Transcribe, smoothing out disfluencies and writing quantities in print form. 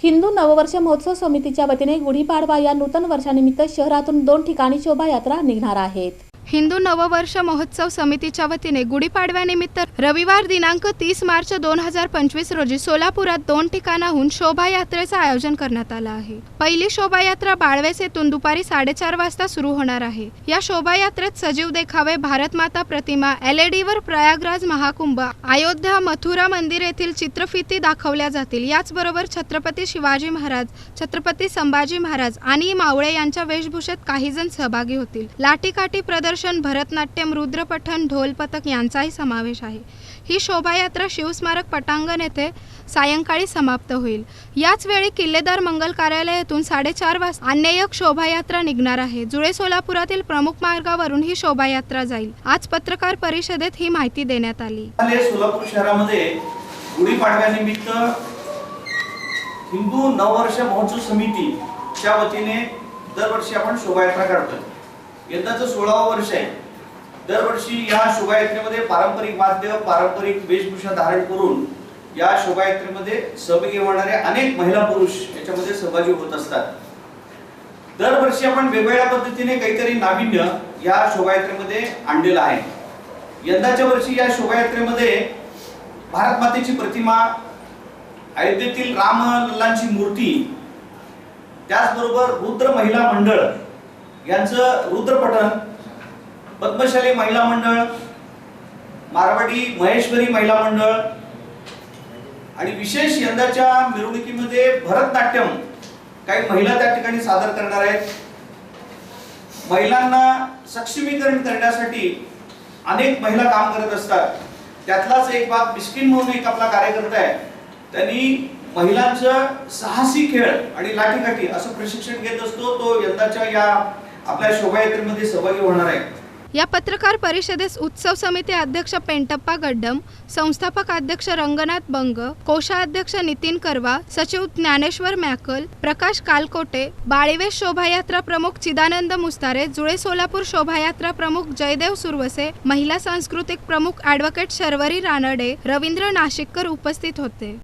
हिंदू नववर्ष महोत्सव समितीच्या वतीने गुढीपाडवा या नूतन वर्षानिमित्त शहरातून 2 ठिकाणी शोभायात्रा निघणार आहेत। हिंदू नववर्ष महोत्सव समितीच्या वतीने गुढीपाडव्यानिमित्त रविवार दिनांक 30 मार्च 2025 रोजी सोलापुरात 2 ठिकाणाहून शोभायात्रेचे आयोजन करण्यात आले आहे। पहिली शोभायात्रा बाळवेस येथून दुपारी 4:30 वाजता सुरू होणार आहे। या शोभायात्रेत सजीव देखावे, भारत माता प्रतिमा, LED वर प्रयागराज महाकुंभ, अयोध्या, मथुरा मंदिर येथील चित्रफिती दाखवल्या जातील। याचबरोबर छत्रपती शिवाजी महाराज, छत्रपती संभाजी महाराज आणि मावळे यांच्या वेशभूषेत काही जण सहभागी होतील। लाठीकाठी प्रदर्शन, भरतनाट्यम, रुद्रपठण, ढोल पथक यांचाही समावेश आहे। ही शोभायात्रा शिवस्मारक पटांगण येथे सायंकाळी समाप्त होईल। याच वेळी किल्लेदार मंगल कार्यालयातून 4:30 वाजता अन्य एक शोभायात्रा निघणार आहे। जुळे सोलापुरातील प्रमुख मार्गावरून ही शोभायात्रा जाईल। आज पत्रकार परिषदेत ही माहिती देण्यात आली। सोलापूर शहरामध्ये गुढीपाडव्यानिमित्त हिंदू नववर्ष महोत्सव समितीच्या वतीने दरवर्षी आपण शोभायात्रा काढतो। यंदाचं 16वं वर्ष आहे। दरवर्षी या शोभायात्रेमध्ये पारंपरिक वाद्य, पारंपरिक वेशभूषा धारण करून या शोभायात्रेमध्ये सहभागी होणारे अनेक महिला पुरुष याच्यामध्ये सहभागी होत असतात। दरवर्षी आपण वेगवेगळ्या पद्धतीने काहीतरी नाविन्य या शोभायात्रेमध्ये आणलेलं आहे। यंदाच्या वर्षी या शोभायात्रेमध्ये भारत मातेची प्रतिमा, अयोध्येतील रामलल्लांची मूर्ती, त्याचबरोबर रुद्र महिला मंडळ यांचं रुद्रपठण, पद्मशाली महिला मंडळ, मारवाडी महेश्वरी महिला मंडळ आणि विशेष यंदाच्या मिरवणुकीमध्ये भरतनाट्यम काही महिला त्या ठिकाणी सादर करणार आहेत। महिलांना सक्षमीकरण करण्यासाठी अनेक महिला काम करत असतात। त्यातलाच एक भाग बिस्किन म्हणून एक आपला कार्यकर्ता आहे, त्यांनी महिलांचं साहसी खेळ आणि लाठीकाठी असं प्रशिक्षण घेत असतो। तो यंदाच्या या आपल्या शोभायात्रेमध्ये सहभागी होणार आहे। या पत्रकार परिषदेस उत्सव समिती अध्यक्ष पेंटप्पा गड्डम, संस्थापक अध्यक्ष रंगनाथ बंग, कोषाध्यक्ष नितीन करवा, सचिव ज्ञानेश्वर मॅकल, प्रकाश कालकोटे, बाळीवेश शोभायात्रा प्रमुख चिदानंद मुस्तारे, जुळे सोलापूर शोभायात्रा प्रमुख जयदेव सुरवसे, महिला सांस्कृतिक प्रमुख ॲडव्होकेट शर्वरी रानडे, रवींद्र नाशिककर उपस्थित होते।